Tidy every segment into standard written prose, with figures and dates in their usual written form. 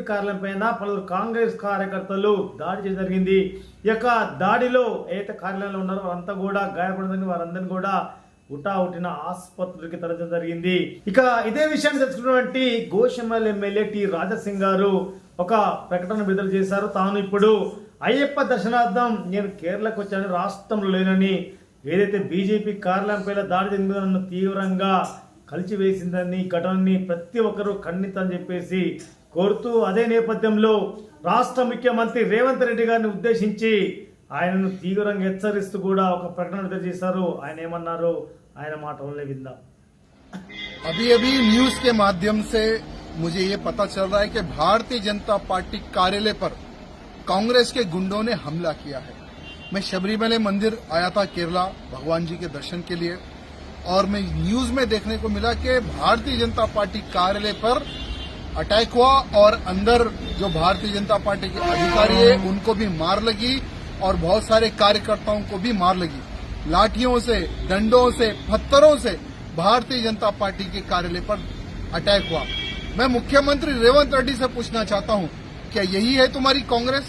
కార్యాలయం పైన పలువురు కాంగ్రెస్ కార్యకర్తలు దాడి చేయడం జరిగింది. ఈ యొక్క దాడిలో ఏదైతే కార్యాలయంలో ఉన్నారో వారంతా కూడా గాయపడిందని వారందరినీ కూడా ఉటావుటిన ఆసుపత్రికి తరలించడం జరిగింది. ఇక ఇదే విషయాన్ని తెలుసుకున్నటువంటి గోషెమ్మల్ ఎమ్మెల్యే టి రాజాసింగ్ గారు ఒక ప్రకటన విడుదల చేశారు. తాను ఇప్పుడు అయ్యప్ప దర్శనార్థం నేను కేరళకు వచ్చాను, రాష్ట్రంలో లేనని, ఏదైతే బీజేపీ కార్యాలయంపై దాడి జరిగిందో నన్ను తీవ్రంగా కలిచివేసిందని, ఘటనని ప్రతి ఒక్కరూ ఖండితని చెప్పేసి కోరుతూ, అదే నేపథ్యంలో రాష్ట్ర ముఖ్యమంత్రి రేవంత్ రెడ్డి గారిని ఉద్దేశించి ఆయనను తీవ్రంగా హెచ్చరిస్తూ కూడా ఒక ప్రకటన విడుదల చేశారు. ఆయన ఏమన్నారో ఆయన మాటలనే విందాం. अभी अभी न्यूज के माध्यम से मुझे ये पता चल रहा है कि भारतीय जनता पार्टी कार्यालय पर कांग्रेस के गुंडों ने हमला किया है। मैं शबरीमला मंदिर आया था केरला भगवान जी के दर्शन के लिए, और मैं न्यूज में देखने को मिला कि भारतीय जनता पार्टी कार्यालय पर अटैक हुआ और अंदर जो भारतीय जनता पार्टी के अधिकारी है उनको भी मार लगी और बहुत सारे कार्यकर्ताओं को भी मार लगी। लाठियों से, डंडों से, पत्थरों से भारतीय जनता पार्टी के कार्यालय पर अटैक हुआ। मैं मुख्यमंत्री रेवंत रेड्डी से पूछना चाहता हूं, क्या यही है तुम्हारी कांग्रेस?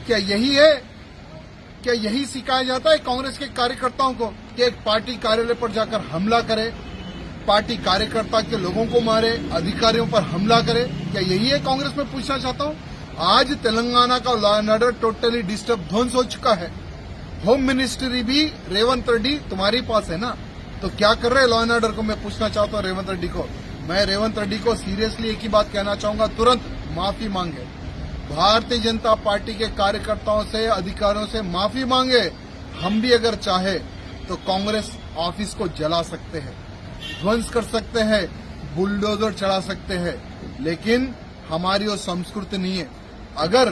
क्या यही है? क्या यही सिखाया जाता है कांग्रेस के कार्यकर्ताओं को कि एक पार्टी कार्यालय पर जाकर हमला करे, पार्टी कार्यकर्ता के लोगों को मारे, अधिकारियों पर हमला करे? क्या यही है कांग्रेस में? पूछना चाहता हूं। आज तेलंगाना का law and order totally disturb, ध्वंस हो चुका है। होम मिनिस्ट्री भी रेवंत रेड्डी तुम्हारे पास है ना, तो क्या कर रहे लॉ एंड ऑर्डर को? मैं पूछना चाहता हूं रेवंत रेड्डी को। मैं रेवंत रेड्डी को सीरियसली एक ही बात कहना चाहूंगा, तुरंत माफी मांगे, भारतीय जनता पार्टी के कार्यकर्ताओं से, अधिकारियों से माफी मांगे। हम भी अगर चाहे तो कांग्रेस ऑफिस को जला सकते हैं, ध्वंस कर सकते हैं, बुलडोजर चढ़ा सकते हैं, लेकिन हमारी वो संस्कृति नहीं है। अगर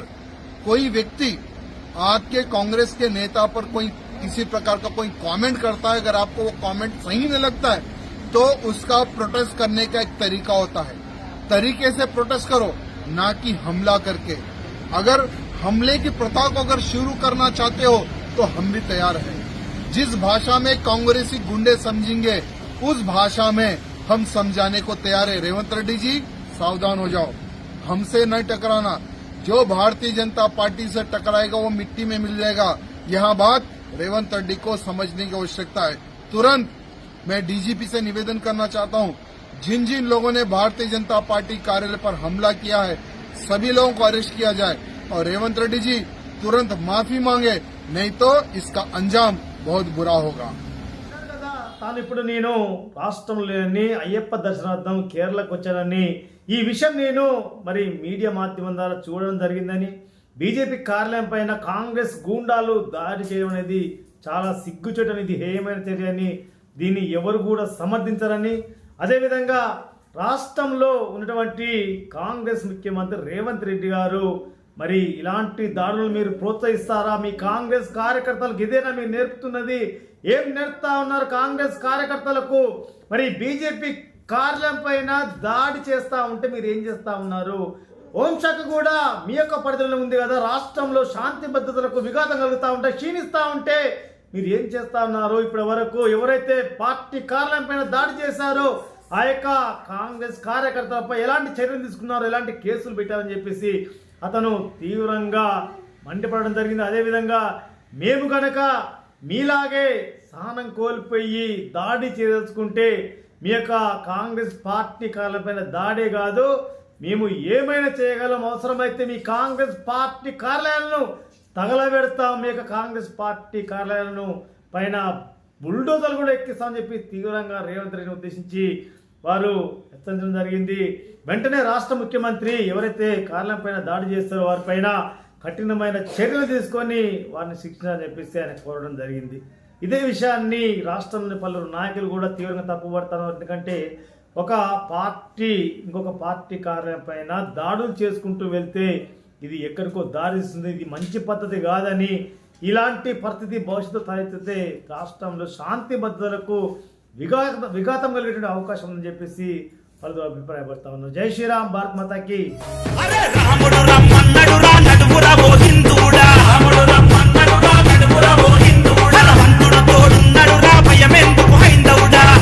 कोई व्यक्ति आपके कांग्रेस के नेता पर कोई किसी प्रकार का कोई कमेंट करता है, अगर आपको वो कमेंट सही नहीं लगता है तो उसका प्रोटेस्ट करने का एक तरीका होता है। तरीके से प्रोटेस्ट करो, ना कि हमला करके। अगर हमले की प्रथा को अगर शुरू करना चाहते हो तो हम भी तैयार हैं। जिस भाषा में कांग्रेसी गुंडे समझेंगे उस भाषा में हम समझाने को तैयार है। रेवंत रेड्डी जी सावधान हो जाओ, हमसे न टकराना। जो भारतीय जनता पार्टी से टकराएगा वो मिट्टी में मिल जाएगा। यह बात रेवंत रेड्डी को समझने की आवश्यकता है। तुरंत मैं डीजीपी से निवेदन करना चाहता हूं, जिन जिन लोगों ने भारतीय जनता पार्टी कार्यालय पर हमला किया है सभी लोगों को अरेस्ट किया जाए, और रेवंत रेड्डी जी तुरंत माफी मांगे, नहीं तो इसका अंजाम बहुत बुरा होगा। తాను ఇప్పుడు నేను రాష్ట్రంలోని అయ్యప్ప దర్శనార్థం కేరళకు వచ్చానని, ఈ విషయం నేను మరి మీడియా మాధ్యమం ద్వారా చూడడం జరిగిందని, బీజేపీ కార్యాలయం పైన కాంగ్రెస్ గూండాలు దాడి చేయడం అనేది చాలా సిగ్గుచేటని, ఇది హేయమైన చర్య అని, దీన్ని ఎవరు కూడా సమర్థించరని, అదేవిధంగా రాష్ట్రంలో ఉన్నటువంటి కాంగ్రెస్ ముఖ్యమంత్రి రేవంత్ రెడ్డి గారు మరి ఇలాంటి దాడులను మీరు ప్రోత్సహిస్తారా? మీ కాంగ్రెస్ కార్యకర్తలకు ఇదేనా మీరు నేర్పుతున్నది? ఏం నేర్పుతా ఉన్నారు కాంగ్రెస్ కార్యకర్తలకు? మరి బీజేపీ కార్యాలయం పైన దాడి చేస్తా ఉంటే మీరు ఏం చేస్తా ఉన్నారు? హోంశాఖ కూడా మీ యొక్క పరిధిలో ఉంది కదా, రాష్ట్రంలో శాంతి భద్రతలకు విఘాతం కలుగుతూ ఉంటే, క్షీణిస్తూ ఉంటే మీరు ఏం చేస్తా ఉన్నారు? ఇప్పటి వరకు ఎవరైతే పార్టీ కార్యాలయం పైన దాడి చేశారో ఆ యొక్క కాంగ్రెస్ కార్యకర్తలపై ఎలాంటి చర్యలు తీసుకున్నారో, ఎలాంటి కేసులు పెట్టారని చెప్పేసి అతను తీవ్రంగా మండిపడడం జరిగింది. అదేవిధంగా మేము కనుక మీలాగే సహనం కోల్పోయి దాడి చేయదలుచుకుంటే మీ యొక్క కాంగ్రెస్ పార్టీ కార్యాలయం దాడే కాదు, మేము ఏమైనా చేయగలం, అవసరమైతే మీ కాంగ్రెస్ పార్టీ కార్యాలయాలను తగలబెడతాం, మీ యొక్క కాంగ్రెస్ పార్టీ కార్యాలయాలను పైన బుల్డోజర్లు కూడా ఎక్కిస్తామని చెప్పి తీవ్రంగా రేవంత్ రెడ్డిని ఉద్దేశించి వారు హెచ్చరించడం జరిగింది. వెంటనే రాష్ట్ర ముఖ్యమంత్రి ఎవరైతే కార్యాలయం పైన దాడి చేస్తారో వారిపైన కఠినమైన చర్యలు తీసుకొని వారిని శిక్షించాలని చెప్పేసి ఆయన కోరడం జరిగింది. ఇదే విషయాన్ని రాష్ట్రంలోని పలువురు నాయకులు కూడా తీవ్రంగా తప్పుపడతారు. ఎందుకంటే ఒక పార్టీ ఇంకొక పార్టీ కార్యాలయం పైన దాడులు చేసుకుంటూ వెళ్తే ఇది ఎక్కడికో దారిస్తుంది, ఇది మంచి పద్ధతి కాదని, ఇలాంటి పరిస్థితి భవిష్యత్తు తలెత్తితే రాష్ట్రంలో శాంతి భద్రతలకు విఘాతం కలిగేటువంటి అవకాశం ఉందని చెప్పేసి పలువురు అభిప్రాయపడతా ఉన్నారు. జై శ్రీరామ్, భారత్ మాతాకి.